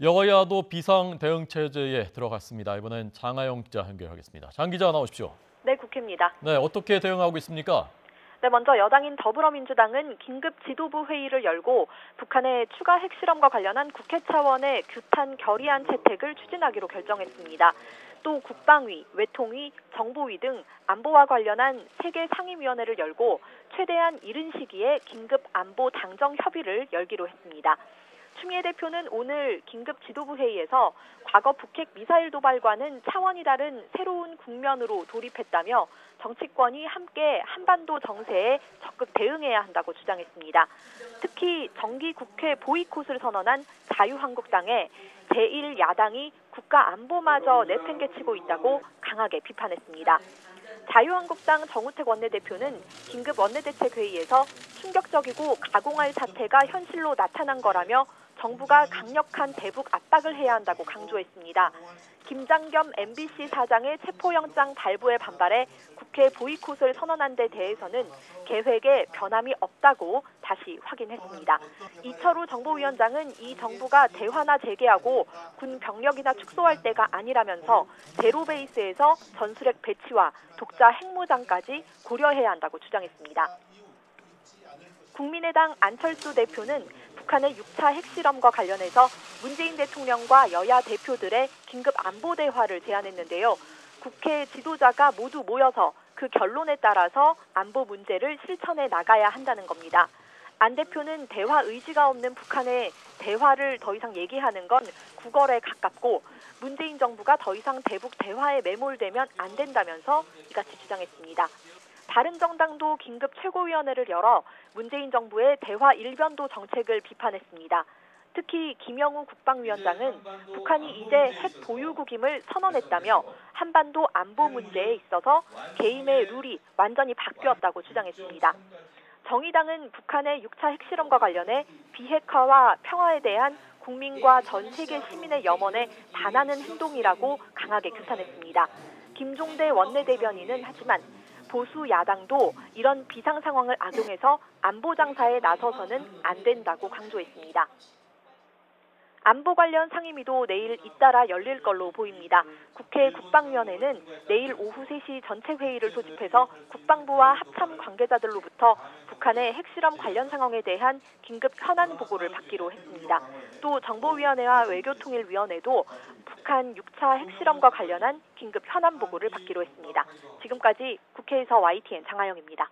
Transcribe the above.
여야도 비상 대응 체제에 들어갔습니다. 이번엔 장하영 기자 연결하겠습니다. 장 기자 나오십시오. 네, 국회입니다. 네, 어떻게 대응하고 있습니까? 네, 먼저 여당인 더불어민주당은 긴급 지도부 회의를 열고 북한의 추가 핵실험과 관련한 국회 차원의 규탄 결의안 채택을 추진하기로 결정했습니다. 또 국방위, 외통위, 정보위 등 안보와 관련한 3개 상임위원회를 열고 최대한 이른 시기에 긴급 안보 당정 협의를 열기로 했습니다. 추미애 대표는 오늘 긴급 지도부 회의에서 과거 북핵 미사일 도발과는 차원이 다른 새로운 국면으로 돌입했다며 정치권이 함께 한반도 정세에 적극 대응해야 한다고 주장했습니다. 특히 정기 국회 보이콧을 선언한 자유한국당의 제1야당이 국가 안보마저 내팽개치고 있다고 강하게 비판했습니다. 자유한국당 정우택 원내대표는 긴급 원내대책회의에서 충격적이고 가공할 사태가 현실로 나타난 거라며 정부가 강력한 대북 압박을 해야 한다고 강조했습니다. 김장겸 MBC 사장의 체포영장 발부에 반발해 국회 보이콧을 선언한 데 대해서는 계획에 변함이 없다고 다시 확인했습니다. 이철우 정보위원장은 이 정부가 대화나 재개하고 군 병력이나 축소할 때가 아니라면서 제로 베이스에서 전술핵 배치와 독자 핵무장까지 고려해야 한다고 주장했습니다. 국민의당 안철수 대표는 북한의 6차 핵실험과 관련해서 문재인 대통령과 여야 대표들의 긴급 안보 대화를 제안했는데요. 국회 지도자가 모두 모여서 그 결론에 따라서 안보 문제를 실천해 나가야 한다는 겁니다. 안 대표는 대화 의지가 없는 북한의 대화를 더 이상 얘기하는 건 구걸에 가깝고 문재인 정부가 더 이상 대북 대화에 매몰되면 안 된다면서 이같이 주장했습니다. 바른정당도 긴급 최고위원회를 열어 문재인 정부의 대화 일변도 정책을 비판했습니다. 특히 김영우 국방위원장은 북한이 이제 핵 보유국임을 선언했다며 한반도 안보 문제에 있어서 게임의 룰이 완전히 바뀌었다고 주장했습니다. 정의당은 북한의 6차 핵실험과 관련해 비핵화와 평화에 대한 국민과 전 세계 시민의 염원에 반하는 행동이라고 강하게 규탄했습니다. 김종대 원내대변인은 하지만 보수 야당도 이런 비상 상황을 악용해서 안보 장사에 나서서는 안 된다고 강조했습니다. 안보 관련 상임위도 내일 잇따라 열릴 걸로 보입니다. 국회 국방위원회는 내일 오후 3시 전체 회의를 소집해서 국방부와 합참 관계자들로부터 북한의 핵실험 관련 상황에 대한 긴급 현안 보고를 받기로 했습니다. 또 정보위원회와 외교통일위원회도 북한 6차 핵실험과 관련한 긴급 현안 보고를 받기로 했습니다. 지금까지 국회에서 YTN 장하영입니다.